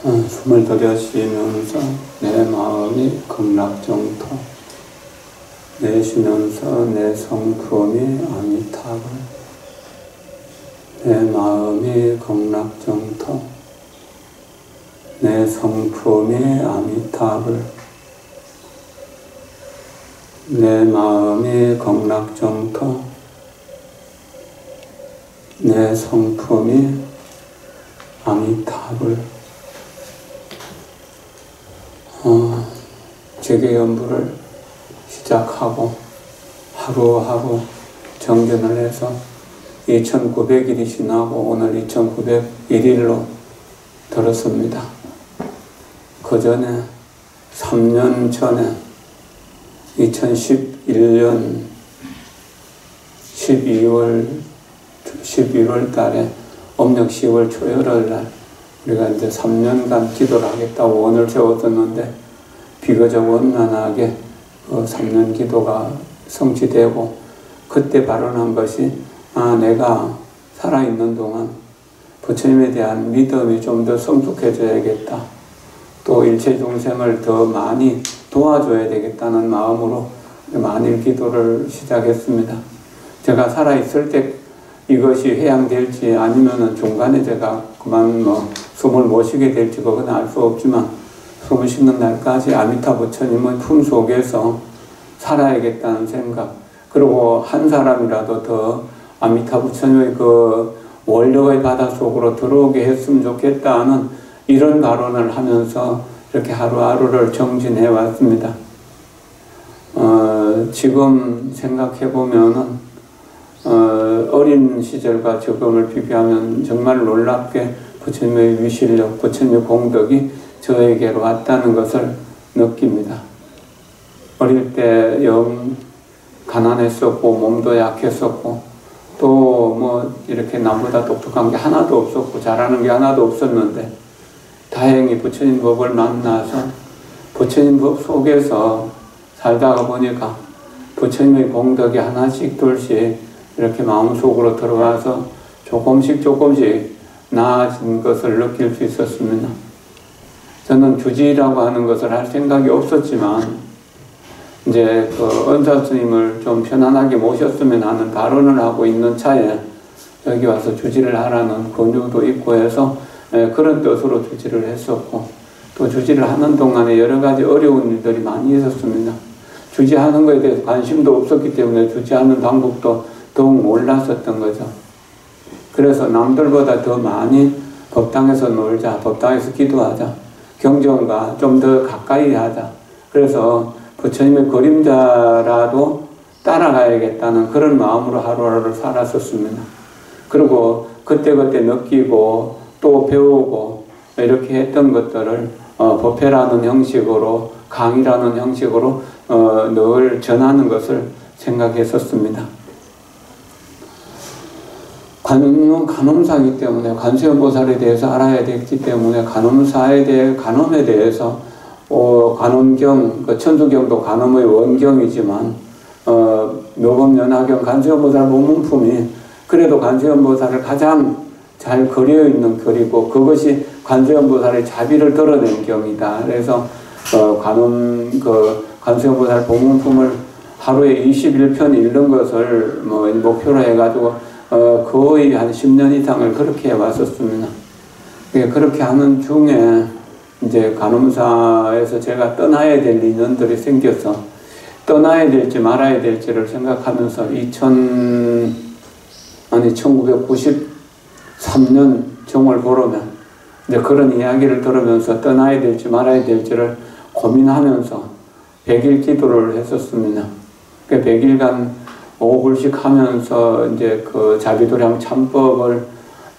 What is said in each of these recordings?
숨을 들여쉬면서 내 마음이 극락정토, 내쉬면서 내 성품이 아미타불, 내 마음이 극락정토, 내 성품이 아미타불, 내 마음이 극락정토, 내 성품이 아미타불. 제계연부를 시작하고 하루하루 정진을 해서 2900일이 지나고 오늘 2901일로 들었습니다. 그 전에 3년 전에 2011년 11월 달에 음력 10월 초열흘 날 우리가 이제 3년간 기도를 하겠다고 원을 세웠었는데 비교적 원만하게 그 3년 기도가 성취되고 그때 발언한 것이 내가 살아있는 동안 부처님에 대한 믿음이 좀 더 성숙해져야겠다. 또 일체 중생을 더 많이 도와줘야 되겠다는 마음으로 만일 기도를 시작했습니다. 제가 살아있을 때 이것이 회양될지 아니면은 중간에 제가 그만 숨을 못 쉬게 될지 그건 알 수 없지만 숨을 쉬는 날까지 아미타 부처님의 품 속에서 살아야겠다는 생각, 그리고 한 사람이라도 더 아미타 부처님의 그 원력의 바다 속으로 들어오게 했으면 좋겠다는 이런 발언을 하면서 이렇게 하루하루를 정진해 왔습니다. 지금 생각해 보면은 어린 시절과 지금을 비교하면 정말 놀랍게 부처님의 위실력, 부처님의 공덕이 저에게로 왔다는 것을 느낍니다. 어릴 때 영 가난했었고 몸도 약했었고 또 뭐 이렇게 나보다 똑똑한 게 하나도 없었고 잘하는 게 하나도 없었는데 다행히 부처님 법을 만나서 부처님 법 속에서 살다가 보니까 부처님의 공덕이 하나씩 둘씩 이렇게 마음속으로 들어와서 조금씩 나아진 것을 느낄 수 있었습니다. 저는 주지라고 하는 것을 할 생각이 없었지만 이제 그 은사 스님을 좀 편안하게 모셨으면 하는 발언을 하고 있는 차에 여기 와서 주지를 하라는 권유도 있고 해서 그런 뜻으로 주지를 했었고 또 주지를 하는 동안에 여러 가지 어려운 일들이 많이 있었습니다. 주지하는 것에 대해서 관심도 없었기 때문에 주지하는 방법도 더욱 몰랐었던 거죠. 그래서 남들보다 더 많이 법당에서 놀자, 법당에서 기도하자, 경전과 좀 더 가까이 하자. 그래서 부처님의 그림자라도 따라가야겠다는 그런 마음으로 하루하루를 살았었습니다. 그리고 그때그때 느끼고 또 배우고 이렇게 했던 것들을 법회라는 형식으로 강의라는 형식으로 늘 전하는 것을 생각했었습니다. 간음사이기 때문에 관세음보살에 대해서 알아야 되기 때문에 간음에 대해서 간음경, 천주경도 간음의 원경이지만 묘법연화경 관세음보살 법문품이 그래도 관세음보살을 가장 잘 그려 있는 글이고 그것이 관세음보살의 자비를 드러낸 경이다. 그래서 관세음보살 법문품을 하루에 21편 읽는 것을 목표로 해가지고 거의 한 10년 이상을 그렇게 해왔었습니다. 그렇게 하는 중에 이제 간음사에서 제가 떠나야 될 인연들이 생겨서 떠나야 될지 말아야 될지를 생각하면서 1993년 정월 보르면 이제 그런 이야기를 들으면서 떠나야 될지 말아야 될지를 고민하면서 100일 기도를 했었습니다. 100일간 5불씩 하면서 이제 그 자비도량 참법을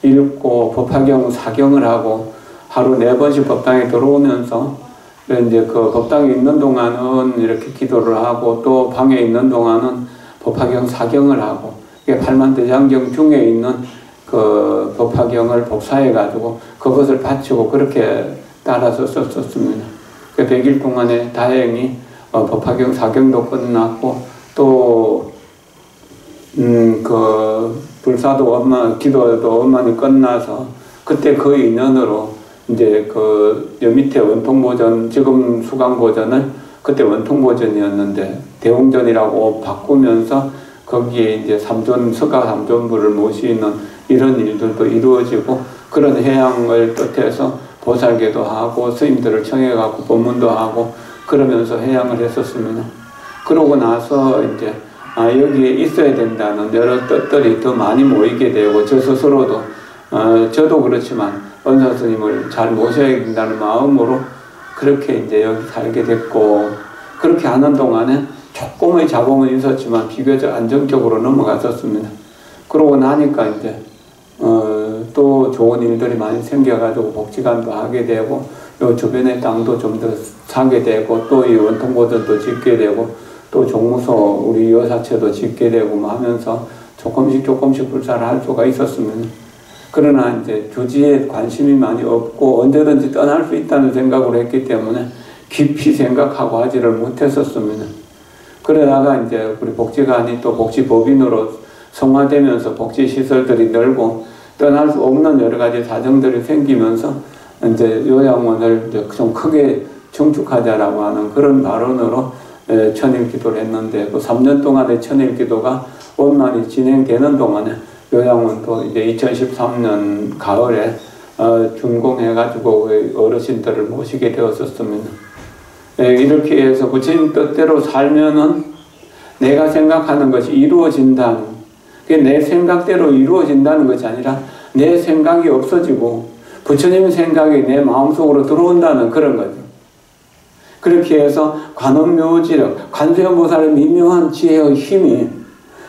읽고 법화경 사경을 하고 하루 4번씩 법당에 들어오면서 이제 그 법당에 있는 동안은 이렇게 기도를 하고 또 방에 있는 동안은 법화경 사경을 하고 팔만대장경 중에 있는 그 법화경을 복사해가지고 그것을 바치고 그렇게 따라서 썼었습니다. 100일 동안에 다행히 법화경 사경도 끝났고 또 그 불사도 기도도 원만히 끝나서 그때 그 인연으로 이제 요 밑에 원통 버전, 지금 수강 버전을 그때 원통 버전이었는데 대웅전이라고 바꾸면서 거기에 이제 서가 삼존부를 모시는 이런 일들도 이루어지고, 그런 해양을 뜻해서 보살계도 하고 스님들을 청해갖고 법문도 하고 그러면서 해양을 했었습니다. 그러고 나서 이제 여기에 있어야 된다는 여러 뜻들이 더 많이 모이게 되고, 저 스스로도 저도 그렇지만 원사 스님을 잘 모셔야 된다는 마음으로 그렇게 이제 여기 살게 됐고, 그렇게 하는 동안에 조금의 자본은 있었지만 비교적 안정적으로 넘어갔었습니다. 그러고 나니까 이제 또 좋은 일들이 많이 생겨가지고 복지관도 하게 되고, 요 주변의 땅도 좀 더 사게 되고, 또 이 원통보전도 짓게 되고, 또 종무소 우리 여사체도 짓게 되고 뭐 하면서 조금씩 불사를 할 수가 있었습니다. 그러나 이제 주지에 관심이 많이 없고 언제든지 떠날 수 있다는 생각을 했기 때문에 깊이 생각하고 하지를 못했었습니다. 그러다가 이제 우리 복지관이 또 복지법인으로 성화되면서 복지시설들이 늘고 떠날 수 없는 여러 가지 사정들이 생기면서 이제 요양원을 이제 좀 크게 증축하자라고 하는 그런 발언으로 천일기도를 했는데, 그 3년 동안의 천일기도가 원만히 진행되는 동안에 요양원도 이제 2013년 가을에 준공해가지고 어르신들을 모시게 되었었습니다. 이렇게 해서 부처님 뜻대로 살면은 내가 생각하는 것이 이루어진다는, 내 생각대로 이루어진다는 것이 아니라 내 생각이 없어지고 부처님 생각이 내 마음속으로 들어온다는 그런 거죠. 그렇게 해서 관음묘지력, 관세음보살의 미묘한 지혜의 힘이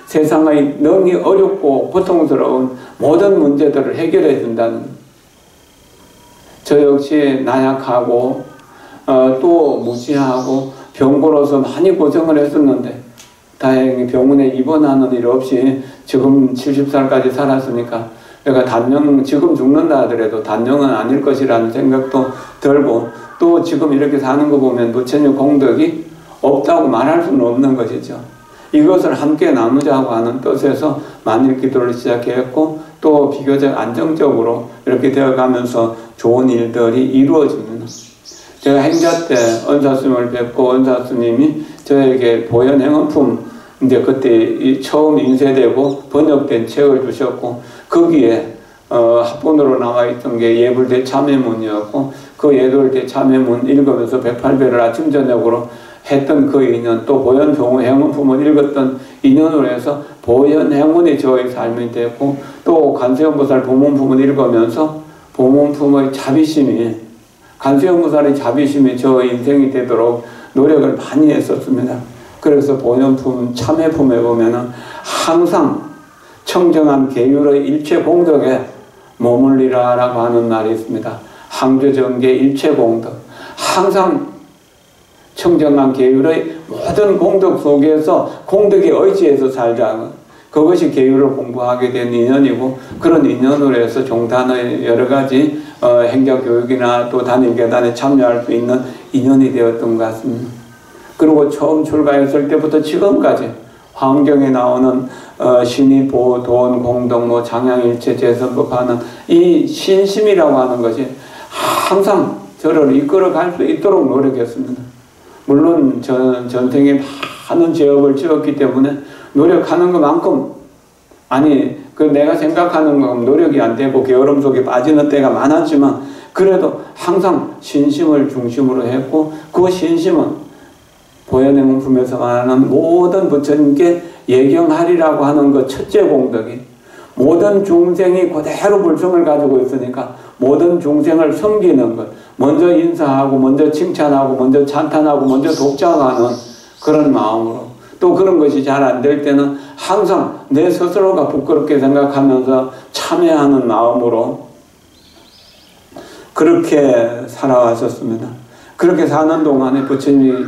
세상의 너무 어렵고 고통스러운 모든 문제들을 해결해 준다는, 저 역시 나약하고 또 무지하고 병고로서 많이 고생을 했었는데 다행히 병원에 입원하는 일 없이 지금 70살까지 살았으니까 내가 지금 죽는다 하더라도 단명은 아닐 것이라는 생각도 들고, 또 지금 이렇게 사는 거 보면 부처님 공덕이 없다고 말할 수는 없는 것이죠. 이것을 함께 나누자고 하는 뜻에서 만일기도를 시작했고, 또 비교적 안정적으로 이렇게 되어가면서 좋은 일들이 이루어집니다. 제가 행자 때 은사스님을 뵙고 은사스님이 저에게 보현행언품 이제 그때 처음 인쇄되고 번역된 책을 주셨고, 거기에 합본으로 나와 있던 게 예불대참회문이었고, 그 예불대참회문 읽으면서 108배를 아침 저녁으로 했던 그 인연, 또 보현행언품을 읽었던 인연으로 해서 보현행언이 저의 삶이 됐고, 또 관세음보살 보문품을 읽으면서 보문품의 자비심이, 관세음보살의 자비심이 저의 인생이 되도록 노력을 많이 했었습니다. 그래서 보현품, 참회품에 보면은 항상 청정한 계율의 일체 공덕에 머물리라 라고 하는 말이 있습니다. 항조정계 일체 공덕, 항상 청정한 계율의 모든 공덕 속에서 공덕의 의지에서 살자. 그것이 계율을 공부하게 된 인연이고, 그런 인연으로 해서 종단의 여러 가지 행자교육이나 또 단일계단에 참여할 수 있는 인연이 되었던 것 같습니다. 그리고 처음 출가했을 때부터 지금까지 환경에 나오는 신이 보, 돈, 공덕, 장양일체, 재선법하는 이 신심이라고 하는 것이 항상 저를 이끌어갈 수 있도록 노력했습니다. 물론 저는 전생에 많은 죄업을 지었기 때문에 노력하는 것만큼, 내가 생각하는 것만큼 노력이 안 되고 게으름 속에 빠지는 때가 많았지만, 그래도 항상 신심을 중심으로 했고, 그 신심은 보현행문품에서 말하는 모든 부처님께 예경하리라고 하는 그 첫째 공덕이, 모든 중생이 그대로 불성을 가지고 있으니까 모든 중생을 섬기는 것, 먼저 인사하고 먼저 칭찬하고 먼저 찬탄하고 먼저 독자하는 그런 마음으로, 또 그런 것이 잘 안 될 때는 항상 내 스스로가 부끄럽게 생각하면서 참회하는 마음으로 그렇게 살아왔었습니다. 그렇게 사는 동안에 부처님이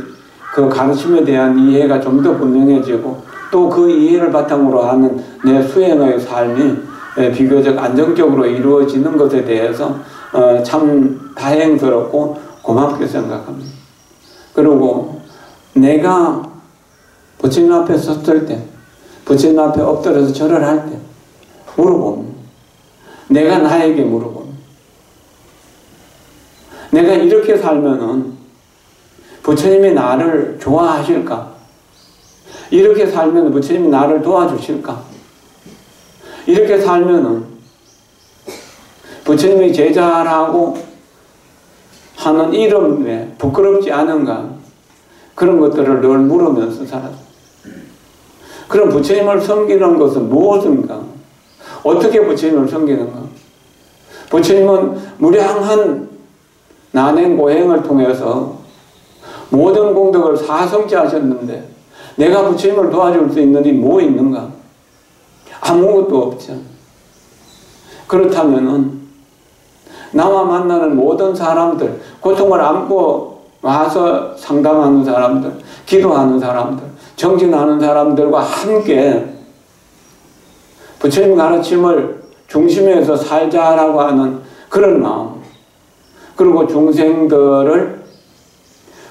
그 가르침에 대한 이해가 좀 더 분명해지고, 또 그 이해를 바탕으로 하는 내 수행의 삶이 비교적 안정적으로 이루어지는 것에 대해서 참 다행스럽고 고맙게 생각합니다. 그리고 내가 부처님 앞에 섰을 때, 부처님 앞에 엎드려서 절을 할 때 물어봅니다. 내가 나에게 물어봅니다. 내가 이렇게 살면은 부처님이 나를 좋아하실까? 이렇게 살면 부처님이 나를 도와주실까? 이렇게 살면은 부처님의 제자라고 하는 이름에 부끄럽지 않은가? 그런 것들을 늘 물으면서 살았어요. 그럼 부처님을 섬기는 것은 무엇인가? 어떻게 부처님을 섬기는가? 부처님은 무량한 난행고행을 통해서 모든 공덕을 사성취하셨는데 내가 부처님을 도와줄 수 있는 일이 뭐 있는가? 아무것도 없죠. 그렇다면은 나와 만나는 모든 사람들, 고통을 안고 와서 상담하는 사람들, 기도하는 사람들, 정진하는 사람들과 함께 부처님 가르침을 중심에서 살자라고 하는 그런 마음, 그리고 중생들을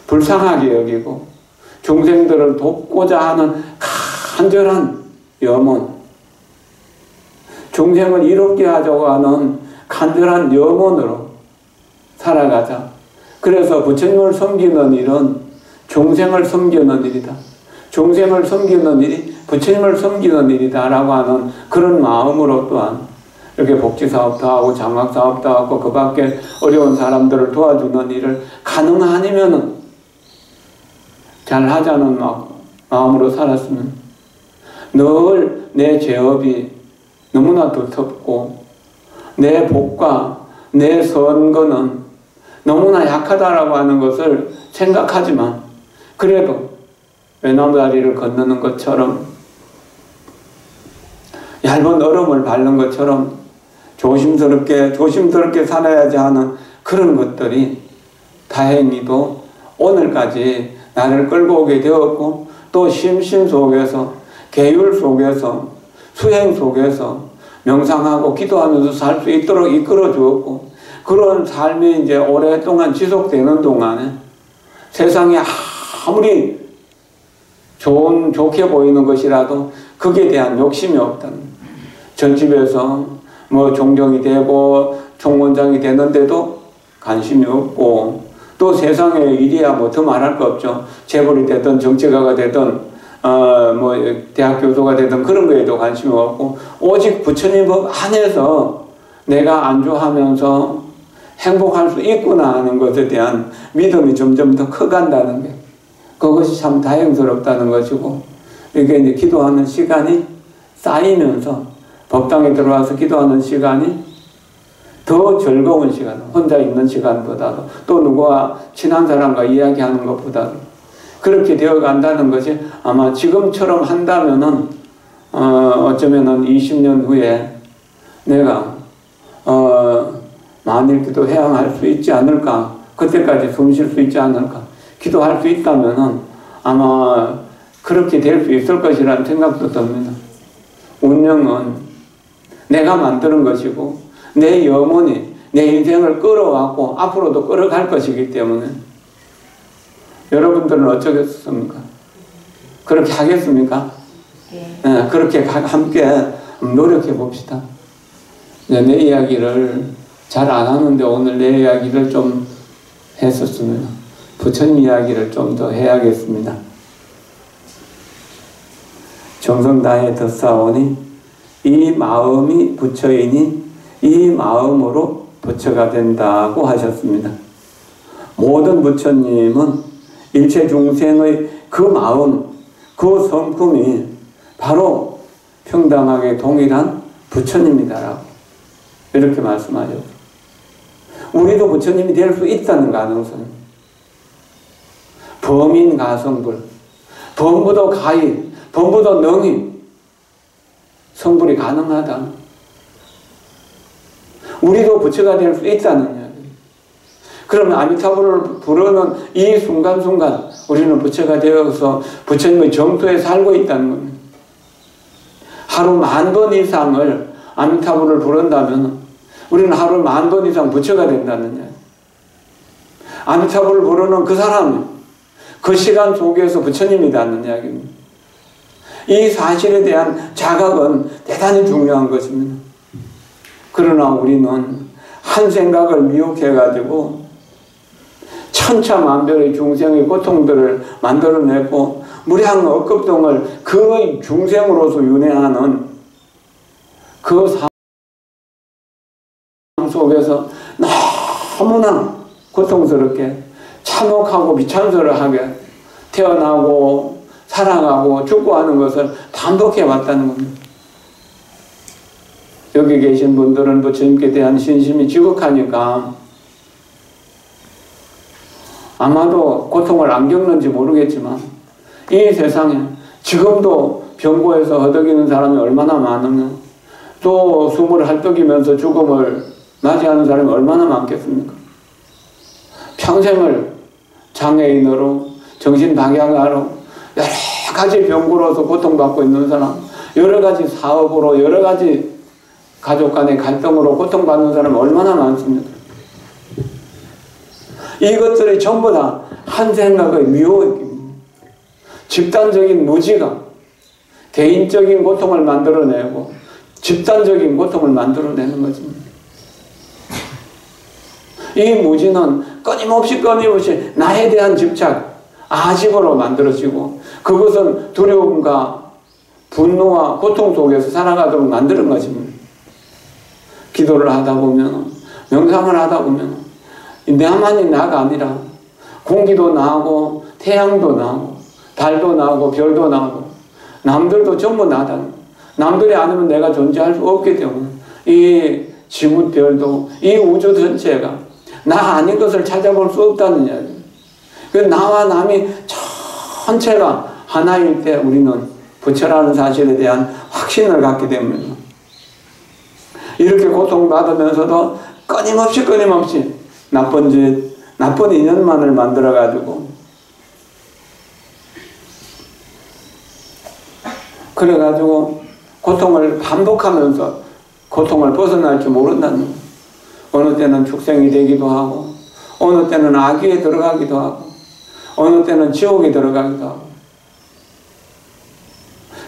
불쌍하게 여기고 중생들을 돕고자 하는 간절한 염원, 중생을 이롭게 하자고 하는 간절한 염원으로 살아가자. 그래서 부처님을 섬기는 일은 중생을 섬기는 일이다. 중생을 섬기는 일이 부처님을 섬기는 일이다 라고 하는 그런 마음으로 또한 이렇게 복지사업도 하고 장학사업도 하고 그 밖에 어려운 사람들을 도와주는 일을 가능하니면은 잘 하자는 마음으로 살았으면 늘 내 죄업이 너무나 두텁고 내 복과 내 선거는 너무나 약하다라고 하는 것을 생각하지만 그래도 외나무다리를 건너는 것처럼 얇은 얼음을 밟는 것처럼 조심스럽게 살아야지 하는 그런 것들이 다행히도 오늘까지 나를 끌고 오게 되었고 또 심신 속에서 계율 속에서 수행 속에서 명상하고 기도하면서 살 수 있도록 이끌어 주었고 그런 삶이 이제 오랫동안 지속되는 동안에 세상에 아무리 좋게 보이는 것이라도 거기에 대한 욕심이 없다는 전집에서 뭐 종정이 되고 총무원장이 되는데도 관심이 없고 또 세상에 일이야 뭐 더 말할 거 없죠. 재벌이 되든 정치가가 되든 뭐 대학 교수가 되든 그런 거에도 관심이 없고 오직 부처님 법 안에서 내가 안주하면서 행복할 수 있구나 하는 것에 대한 믿음이 점점 더 커간다는 게 그것이 참 다행스럽다는 것이고 이게 이제 기도하는 시간이 쌓이면서 법당에 들어와서 기도하는 시간이 더 즐거운 시간, 혼자 있는 시간보다도 또 누구와 친한 사람과 이야기하는 것보다도 그렇게 되어 간다는 것이 아마 지금처럼 한다면은 어쩌면은 20년 후에 내가 만일 기도 해양할 수 있지 않을까, 그때까지 숨 쉴 수 있지 않을까, 기도할 수 있다면은 아마 그렇게 될 수 있을 것이라는 생각도 듭니다. 운명은 내가 만드는 것이고 내 영혼이 내 인생을 끌어왔고 앞으로도 끌어갈 것이기 때문에 여러분들은 어쩌겠습니까? 그렇게 하겠습니까? 네, 그렇게 함께 노력해 봅시다. 내 이야기를 잘 안 하는데 오늘 내 이야기를 좀 했었으면 부처님 이야기를 좀 더 해야겠습니다. 정성 다해 듣사오니 이 마음이 부처이니 이 마음으로 부처가 된다고 하셨습니다. 모든 부처님은 일체 중생의 그 마음, 그 성품이 바로 평등하게 동일한 부처님이다라고 이렇게 말씀하셨어요. 우리도 부처님이 될 수 있다는 가능성. 범인 가성불, 범부도 가히, 범부도 능히 성불이 가능하다. 우리도 부처가 될 수 있다는 이야기. 그러면 아미타불을 부르는 이 순간순간 우리는 부처가 되어서 부처님의 정토에 살고 있다는 겁니다. 하루 10,000번 이상을 아미타불을 부른다면 우리는 하루 10,000번 이상 부처가 된다는 이야기. 아미타불을 부르는 그 사람이 그 시간 속에서 부처님이라는 이야기입니다. 이 사실에 대한 자각은 대단히 중요한 것입니다. 그러나 우리는 한 생각을 미혹해가지고 천차만별의 중생의 고통들을 만들어내고 무량 억급동을 그 중생으로서 윤회하는 그 삶 속에서 너무나 고통스럽게 참혹하고 비참스러하게 태어나고 살아가고 죽고 하는 것을 반복해 왔다는 겁니다. 여기 계신 분들은 부처님께 대한 신심이 지극하니까 아마도 고통을 안 겪는지 모르겠지만 이 세상에 지금도 병고에서 허덕이는 사람이 얼마나 많으며 또 숨을 헐떡이면서 죽음을 맞이하는 사람이 얼마나 많겠습니까? 평생을 장애인으로 정신방향아로 여러 가지 병고로서 고통받고 있는 사람, 여러 가지 사업으로 여러 가지 가족 간의 갈등으로 고통받는 사람이 얼마나 많습니까? 이것들이 전부 다 한 생각의 미혹입니다. 집단적인 무지가 개인적인 고통을 만들어내고 집단적인 고통을 만들어내는 것입니다. 이 무지는 끊임없이 나에 대한 집착, 아집으로 만들어지고 그것은 두려움과 분노와 고통 속에서 살아가도록 만드는 것입니다. 기도를 하다 보면, 명상을 하다 보면 나만이 나가 아니라 공기도 나고 태양도 나고 달도 나고 별도 나고 남들도 전부 나다. 남들이 아니면 내가 존재할 수 없기 때문에 이 지구별도 이 우주 전체가 나 아닌 것을 찾아볼 수 없다는 이야기. 그 나와 남이 전체가 하나일 때 우리는 부처라는 사실에 대한 확신을 갖게 됩니다. 이렇게 고통받으면서도 끊임없이 나쁜 짓, 나쁜 인연만을 만들어가지고 그래가지고 고통을 반복하면서 고통을 벗어날 줄 모른다는 거예요. 어느 때는 축생이 되기도 하고 어느 때는 악귀에 들어가기도 하고 어느 때는 지옥에 들어가기도 하고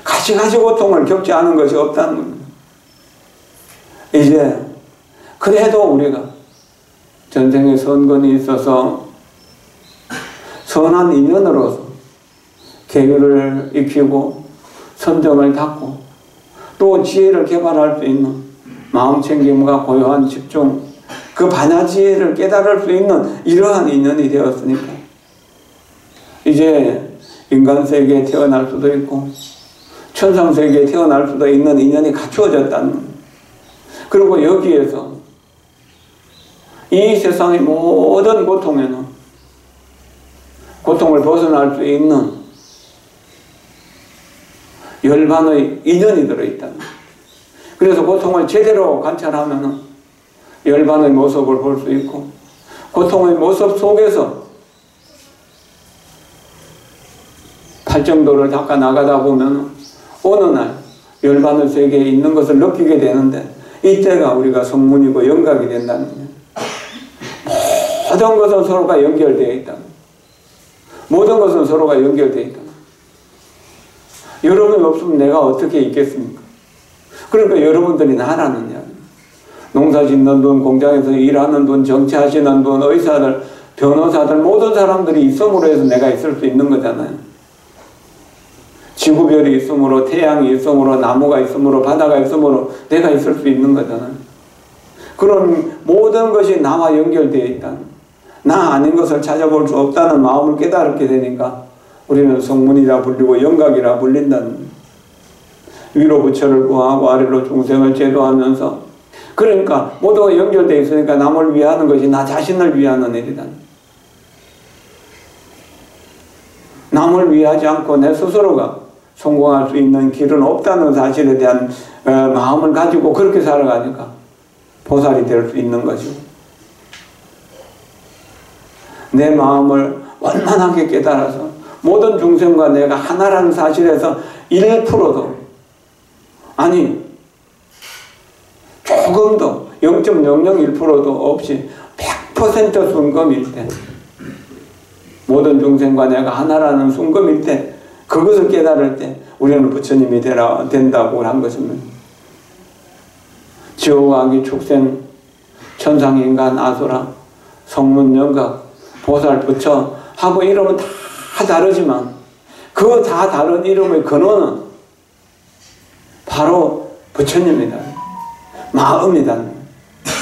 가지가지 고통을 겪지 않은 것이 없다는 겁니다. 이제 그래도 우리가 전생에 선건이 있어서 선한 인연으로서 계율을 익히고 선정을 닦고 또 지혜를 개발할 수 있는 마음챙김과 고요한 집중, 그 반야지혜를 깨달을 수 있는 이러한 인연이 되었으니까 이제 인간세계에 태어날 수도 있고 천상세계에 태어날 수도 있는 인연이 갖추어졌다는 겁니다. 그리고 여기에서 이 세상의 모든 고통에는 고통을 벗어날 수 있는 열반의 인연이 들어있다. 그래서 고통을 제대로 관찰하면 열반의 모습을 볼 수 있고 고통의 모습 속에서 팔정도를 닦아 나가다 보면 어느 날 열반의 세계에 있는 것을 느끼게 되는데 이때가 우리가 성문이고 영각이 된다는 거예요. 모든 것은 서로가 연결되어 있다. 모든 것은 서로가 연결되어 있다. 여러분이 없으면 내가 어떻게 있겠습니까? 그러니까 여러분들이 나라는 이야기. 농사 짓는 분, 공장에서 일하는 분, 정치하시는 분, 의사들, 변호사들 모든 사람들이 있음으로 해서 내가 있을 수 있는 거잖아요. 지구별이 있으므로 태양이 있으므로 나무가 있으므로 바다가 있으므로 내가 있을 수 있는 거잖아요. 그런 모든 것이 나와 연결되어 있다. 나 아닌 것을 찾아볼 수 없다는 마음을 깨달게 되니까 우리는 성문이라 불리고 영각이라 불린다는 위로 부처를 구하고 아래로 중생을 제도하면서 그러니까 모두가 연결되어 있으니까 남을 위하는 것이 나 자신을 위하는 일이다. 남을 위하지 않고 내 스스로가 성공할 수 있는 길은 없다는 사실에 대한 마음을 가지고 그렇게 살아가니까 보살이 될 수 있는 것이고 내 마음을 원만하게 깨달아서 모든 중생과 내가 하나라는 사실에서 1%도 아니 조금도 0.001%도 없이 100% 순금일 때 모든 중생과 내가 하나라는 순금일 때 그것을 깨달을 때 우리는 부처님이 된다고 한 것입니다. 지옥, 악귀, 축생, 천상, 인간, 아수라, 성문, 영각 보살, 부처 하고 이름은 다 다르지만 그 다 다른 이름의 근원은 바로 부처님이다. 마음이다.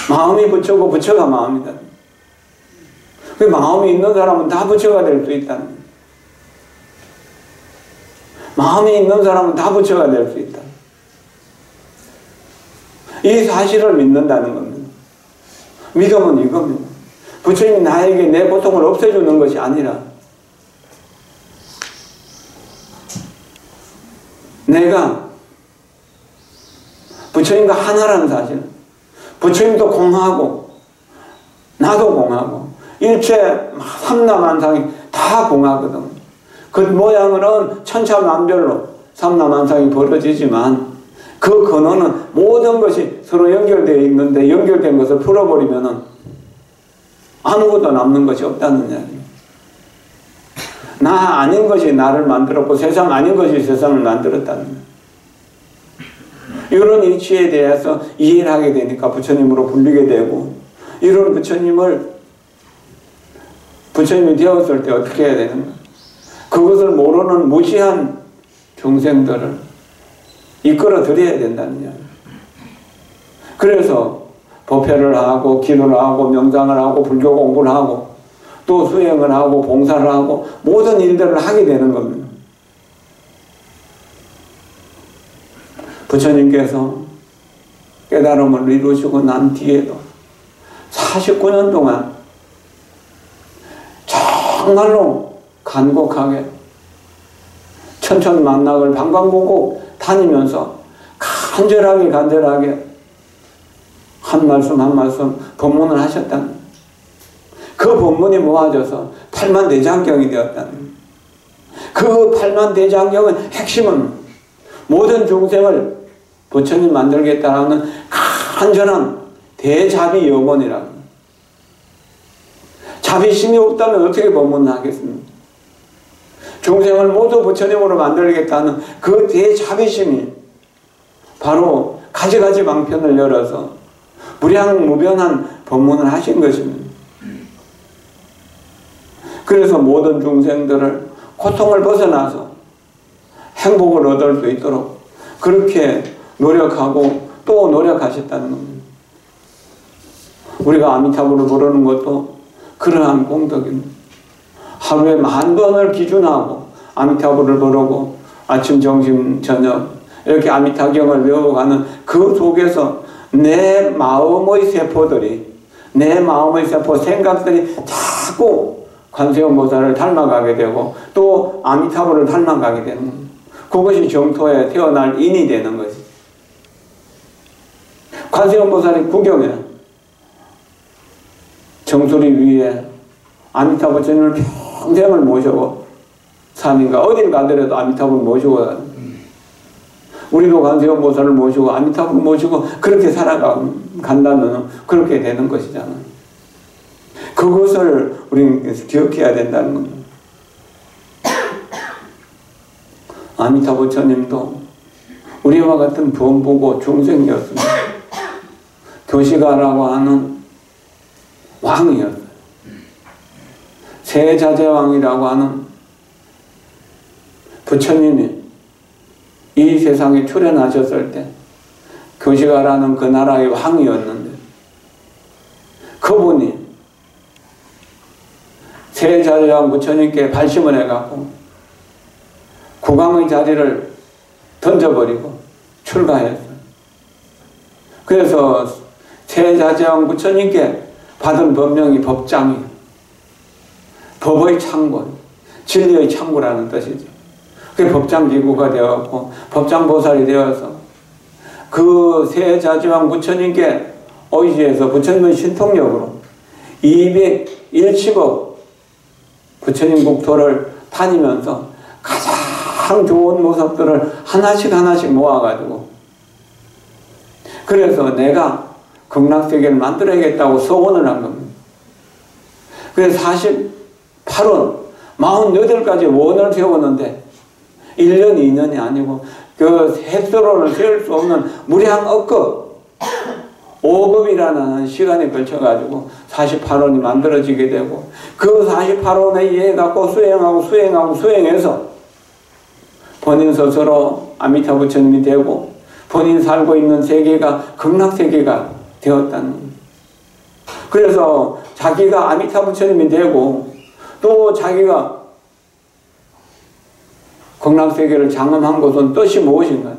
마음이 부처고 부처가 마음이다. 그 마음이 있는 사람은 다 부처가 될 수 있다. 마음이 있는 사람은 다 부처가 될 수 있다. 이 사실을 믿는다는 겁니다. 믿음은 이겁니다. 부처님이 나에게 내 고통을 없애주는 것이 아니라 내가 부처님과 하나라는 사실, 부처님도 공하고 나도 공하고 일체 삼라만상이 다 공하거든. 그 모양으로는 천차만별로 삼라만상이 벌어지지만 그 근원은 모든 것이 서로 연결되어 있는데 연결된 것을 풀어버리면 아무것도 남는 것이 없다는 이야기예요. 나 아닌 것이 나를 만들었고 세상 아닌 것이 세상을 만들었다는 거예요. 이런 이치에 대해서 이해를 하게 되니까 부처님으로 불리게 되고, 이런 부처님이 되었을 때 어떻게 해야 되는가? 그것을 모르는 무시한 중생들을 이끌어 드려야 된다는 이야기. 그래서 법회를 하고 기도를 하고 명상을 하고 불교 공부를 하고 또 수행을 하고 봉사를 하고 모든 일들을 하게 되는 겁니다. 부처님께서 깨달음을 이루시고 난 뒤에도 49년 동안 정말로 간곡하게 천천만락을 방방곡곡 다니면서 간절하게 한 말씀 한 말씀 법문을 하셨다는, 그 법문이 모아져서 팔만대장경이 되었다는, 그 팔만대장경은 핵심은 모든 중생을 부처님 만들겠다는 간절한 대자비 염원이라고. 자비심이 없다면 어떻게 법문을 하겠습니까? 중생을 모두 부처님으로 만들겠다는 그 대자비심이 바로 가지가지 방편을 열어서 무량무변한 법문을 하신 것입니다. 그래서 모든 중생들을 고통을 벗어나서 행복을 얻을 수 있도록 그렇게 노력하고 또 노력하셨다는 겁니다. 우리가 아미타불을 부르는 것도 그러한 공덕입니다. 하루에 10,000번을 기준하고 아미타불을 부르고 아침, 점심, 저녁 이렇게 아미타경을 외워가는 그 속에서 내 마음의 세포들이, 내 마음의 세포 생각들이 자꾸 관세음보살을 닮아가게 되고 또 아미타불을 닮아가게 되는 겁니다. 그것이 정토에 태어날 인이 되는 것이. 관세음보살이 구경해 정수리 위에 아미타불 부처님을 평생을 모시고 산인가 어딜 가더라도 아미타불 모시고, 우리도 관세음보살을 모시고 아미타불 모시고 그렇게 살아간다면 그렇게 되는 것이잖아요. 그것을 우리는 기억해야 된다는 겁니다. 아미타 부처님도 우리와 같은 범부고 중생이었습니다. 교시가라고 하는 왕이었어요. 세자재왕이라고 하는 부처님이 이 세상에 출현하셨을 때 교시가라는 그 나라의 왕이었는데 그분이 세자재왕 부처님께 발심을 해갖고 국왕의 자리를 던져버리고 출가했어요. 그래서 세자재왕 부처님께 받은 법명이 법장이에요. 법의 창고, 진리의 창고라는 뜻이죠. 그게 법장기구가 되었고 법장보살이 되어서 그 세자재왕 부처님께 의지해서 부처님의 신통력으로 201칩업 부처님 국토를 다니면서 가장 좋은 모습들을 하나씩 모아가지고 그래서 내가 극락세계를 만들어야겠다고 소원을 한 겁니다. 그래서 48원, 48가지 원을 세웠는데 1년, 2년이 아니고 그 햇서로를 세울 수 없는 무량억급 5급이라는 시간에 걸쳐가지고 48원이 만들어지게 되고 그 48원에 의해 갖고 수행해서 본인 스스로 아미타 부처님이 되고 본인 살고 있는 세계가 극락세계가 되었다는 겁니다. 그래서 자기가 아미타 부처님이 되고 또 자기가 극락세계를 장엄한 것은 뜻이 무엇인가요?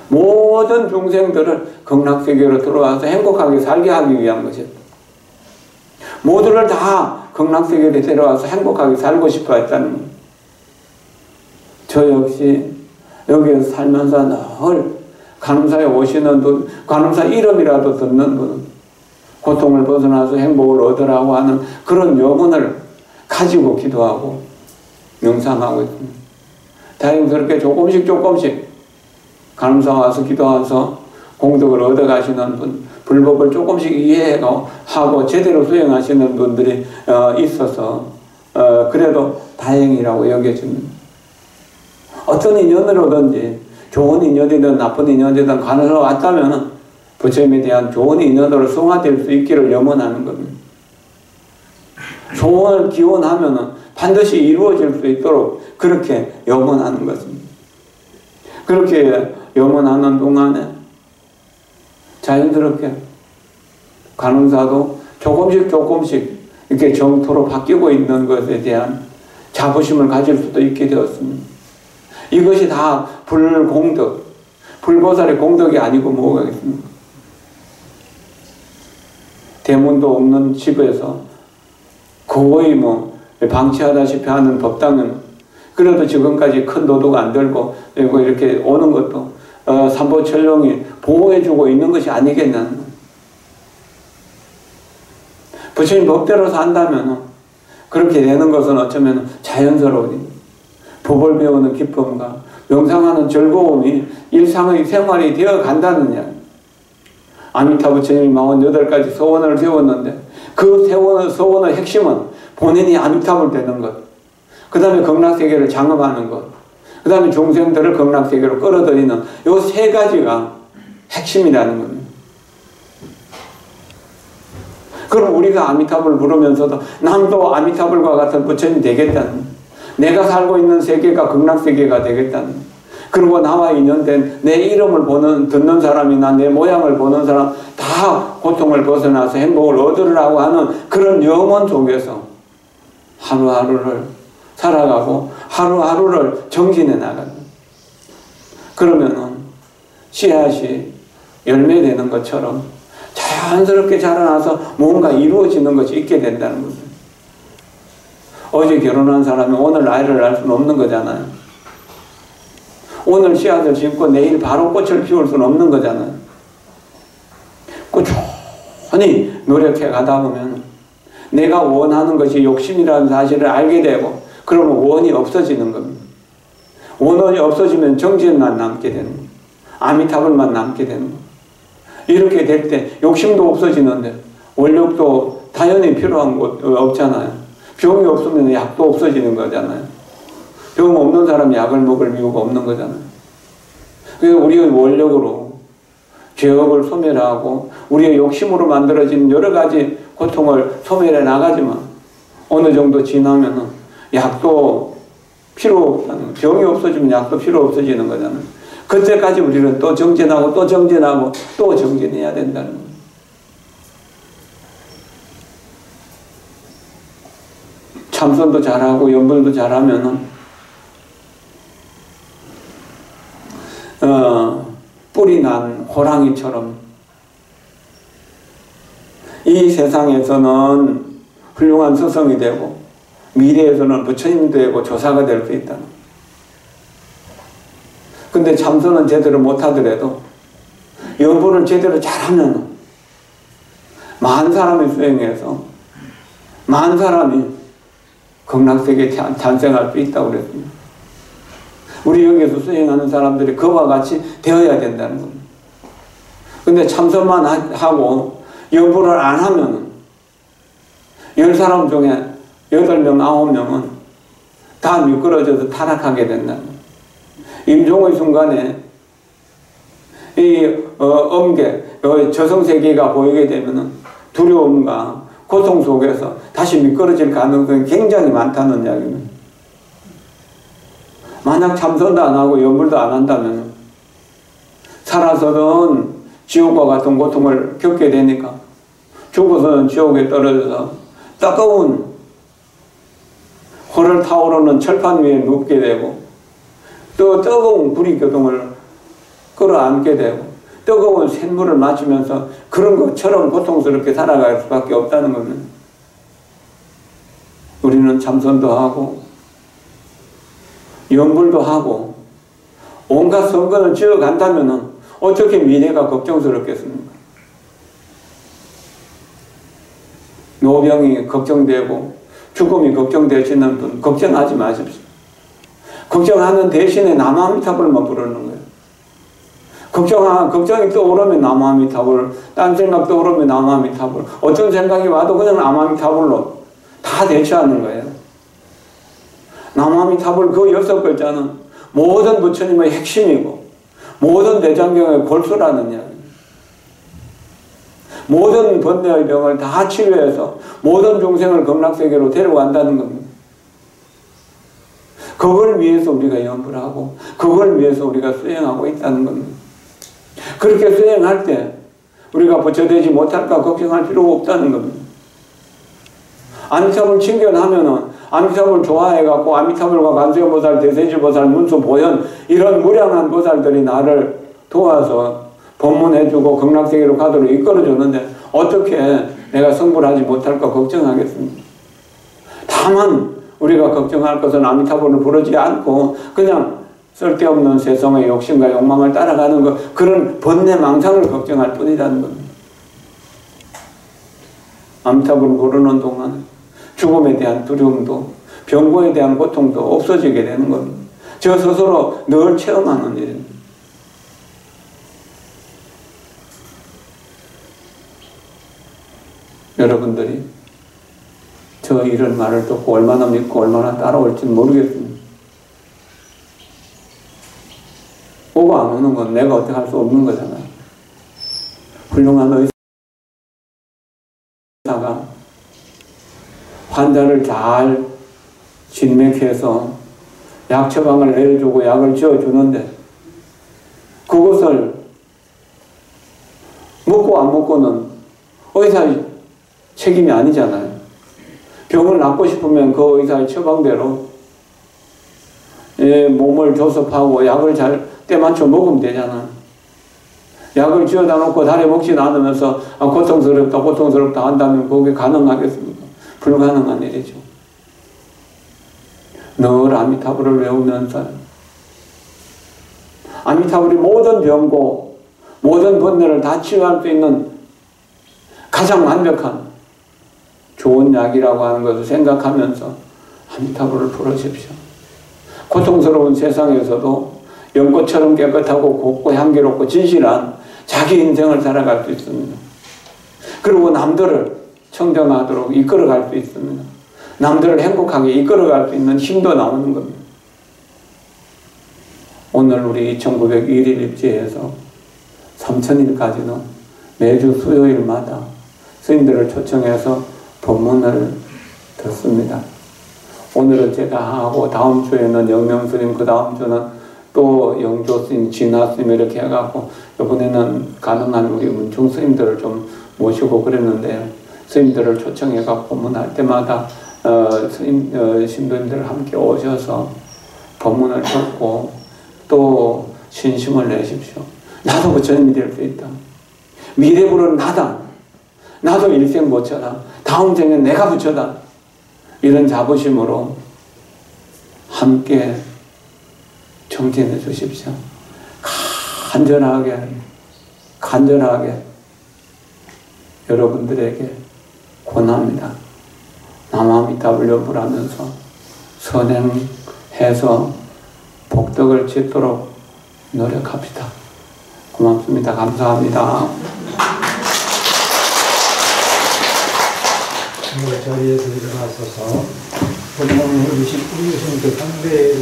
모든 중생들을 극락세계로 들어와서 행복하게 살게 하기 위한 것이었다. 모두를 다 극락세계에 데려와서 행복하게 살고 싶어 했다는 겁니다. 저 역시 여기에서 살면서 늘 간음사에 오시는 분, 간음사 이름이라도 듣는 분, 고통을 벗어나서 행복을 얻으라고 하는 그런 영혼을 가지고 기도하고 명상하고 있습니다. 다행스럽게 조금씩 간음사 와서 기도해서 공덕을 얻어가시는 분, 불법을 조금씩 이해하고 제대로 수행하시는 분들이 있어서 그래도 다행이라고 여겨집니다. 어떤 인연으로든지 좋은 인연이든 나쁜 인연이든 간음사 왔다면 부처님에 대한 좋은 인연으로 승화될 수 있기를 염원하는 겁니다. 소원을 기원하면 반드시 이루어질 수 있도록 그렇게 염원하는 것입니다. 그렇게 염원하는 동안에 자연스럽게 간음사도 조금씩 이렇게 정토로 바뀌고 있는 것에 대한 자부심을 가질 수도 있게 되었습니다. 이것이 다 불공덕, 불보살의 공덕이 아니고 뭐겠습니까? 대문도 없는 집에서 거의 방치하다시피 하는 법당은 그래도 지금까지 큰 도둑 안 들고 이렇게 오는 것도 삼보철룡이 보호해주고 있는 것이 아니겠냐는 거예요. 부처님 법대로 산다면 그렇게 되는 것은 어쩌면 자연스러운 법을 배우는 기쁨과 명상하는 즐거움이 일상의 생활이 되어 간다는 이야기. 아미타 부처님이 48가지 서원을 세웠는데 그 서원의 핵심은 본인이 아미타불 되는 것, 그 다음에 극락세계를 장엄하는 것, 그 다음에 중생들을 극락세계로 끌어들이는 이 3가지가 핵심이라는 겁니다. 그럼 우리가 아미타불을 부르면서도 남도 아미타불과 같은 부처님 되겠다는, 내가 살고 있는 세계가 극락세계가 되겠다는, 그리고 나와 인연된 내 이름을 듣는 사람이나 내 모양을 보는 사람 다 고통을 벗어나서 행복을 얻으라고 하는 그런 영혼 속에서 하루하루를 살아가고 하루하루를 정진해 나가는, 그러면은 씨앗이 열매되는 것처럼 자연스럽게 자라나서 뭔가 이루어지는 것이 있게 된다는 거죠. 어제 결혼한 사람이 오늘 아이를 낳을 수는 없는 거잖아요. 오늘 씨앗을 심고 내일 바로 꽃을 피울 수는 없는 거잖아요. 꾸준히 노력해 가다 보면 내가 원하는 것이 욕심이라는 사실을 알게 되고 그러면 원이 없어지는 겁니다. 원이 없어지면 정진만 남게 되는 겁니다. 아미타불만 남게 되는 겁니다. 이렇게 될 때 욕심도 없어지는데 원력도 당연히 필요한 것 없잖아요. 병이 없으면 약도 없어지는 거잖아요. 병 없는 사람이 약을 먹을 이유가 없는 거잖아요. 그래서 우리의 원력으로 죄업을 소멸하고 우리의 욕심으로 만들어진 여러 가지 고통을 소멸해 나가지만 어느 정도 지나면은 약도 필요 없다는, 병이 없어지면 약도 필요 없어지는 거잖아요. 그때까지 우리는 또 정진하고 또 정진하고 또 정진해야 된다는 거예요. 참선도 잘하고 연불도 잘하면은 뿔이 난 호랑이처럼 이 세상에서는 훌륭한 스승이 되고 미래에서는 부처님이 되고 조사가 될 수 있다. 근데 참선은 제대로 못하더라도 연불을 제대로 잘하면 많은 사람이 수행해서 많은 사람이 극락세계에 탄생할 수 있다고 그랬습니다. 우리 여기서 수행하는 사람들이 그와 같이 되어야 된다는 겁니다. 근데 참선만 하고 연불을 안 하면 10사람 중에 8명, 9명은 다 미끄러져서 타락하게 된다는 거예요. 임종의 순간에 이 엄계, 저성세계가 보이게 되면은 두려움과 고통 속에서 다시 미끄러질 가능성이 굉장히 많다는 이야기입니다. 만약 참선도 안 하고 염불도 안 한다면 살아서는 지옥과 같은 고통을 겪게 되니까 죽어서는 지옥에 떨어져서 따가운 hor을 타오르는 철판 위에 눕게 되고 또 뜨거운 불이교동을 끌어안게 되고 뜨거운 샘물을 마시면서 그런 것처럼 고통스럽게 살아갈 수밖에 없다는 겁니다. 우리는 참선도 하고 염불도 하고 온갖 선거를 지어간다면 어떻게 미래가 걱정스럽겠습니까? 노병이 걱정되고 죽음이 걱정되시는 분 걱정하지 마십시오. 걱정하는 대신에 남아미타불만 부르는 거예요. 걱정이 떠오르면 남아미타불, 딴 생각 떠오르면 남아미타불, 어떤 생각이 와도 그냥 남아미타불로 다 대처하는 거예요. 남아미타불 그 6글자는 모든 부처님의 핵심이고 모든 대장경의 골수라는 이야기. 모든 번뇌의 병을 다 치료해서 모든 중생을 극락세계로 데려간다는 겁니다. 그걸 위해서 우리가 염불하고 그걸 위해서 우리가 수행하고 있다는 겁니다. 그렇게 수행할 때 우리가 부처되지 못할까 걱정할 필요가 없다는 겁니다. 아미타불 칭견하면은 아미타불 좋아해갖고 아미타불과 관세음보살, 대세지보살, 문수보현 이런 무량한 보살들이 나를 도와서 법문해주고 극락세계로 가도록 이끌어주는데 어떻게 내가 성불하지 못할까 걱정하겠습니까? 다만 우리가 걱정할 것은 아미타불을 부르지 않고 그냥 쓸데없는 세상의 욕심과 욕망을 따라가는 것, 그런 번뇌 망상을 걱정할 뿐이라는 겁니다. 아미타불을 부르는 동안 죽음에 대한 두려움도 병고에 대한 고통도 없어지게 되는 겁니다. 저 스스로 늘 체험하는 일입니다. 여러분들이 저 이런 말을 듣고 얼마나 믿고 얼마나 따라올지는 모르겠습니다. 오고 안 오는 건 내가 어떻게 할 수 없는 거잖아요. 훌륭한 의사가 환자를 잘 진맥해서 약 처방을 내려주고 약을 지어주는데 그것을 먹고 안 먹고는 의사의 책임이 아니잖아요. 병을 낫고 싶으면 그 의사의 처방대로 몸을 조섭하고 약을 잘 때맞춰 먹으면 되잖아요. 약을 지어다 놓고 다리 먹지 않으면서 고통스럽다 한다면 그게 가능하겠습니까? 불가능한 일이죠. 늘 아미타불을 외우면서 아미타불이 모든 병고 모든 번뇌를 다 치유할 수 있는 가장 완벽한 좋은 약이라고 하는 것을 생각하면서 아미타불을 부르십시오. 고통스러운 세상에서도 연꽃처럼 깨끗하고 곱고 향기롭고 진실한 자기 인생을 살아갈 수 있습니다. 그리고 남들을 청정하도록 이끌어갈 수 있습니다. 남들을 행복하게 이끌어갈 수 있는 힘도 나오는 겁니다. 오늘 우리 2901일 입지에서 3000일까지는 매주 수요일마다 스님들을 초청해서 법문을 듣습니다. 오늘은 제가 하고 다음 주에는 영명스님, 그 다음 주는 또 영조스님, 진화스님 이렇게 해갖고 이번에는 가능한 우리 문충 스님들을 좀 모시고 그랬는데 스님들을 초청해갖고 법문할 때마다 신도님들 함께 오셔서 법문을 듣고 또 신심을 내십시오. 나도 부처님이 될 수 있다. 미래부는 나다. 나도 일생 부처다. 다음 생엔 내가 부처다. 이런 자부심으로 함께 정진해 주십시오. 간절하게 여러분들에게 권합니다. 남아미타불 연불하면서 선행해서 복덕을 짓도록 노력합시다. 고맙습니다. 감사합니다. 자리에서 일어나셔서 본문을 읽으신 그 상대를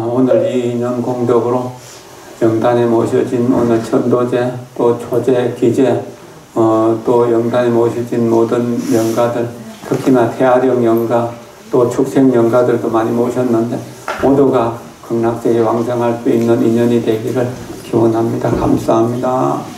오늘 이 인연 공덕으로 영단에 모셔진 오늘 천도제, 또 초제, 기제, 또 영단에 모셔진 모든 영가들, 특히나 태아령 영가, 또 축생 영가들도 많이 모셨는데 모두가 극락세계 왕생할 수 있는 인연이 되기를 기원합니다. 감사합니다.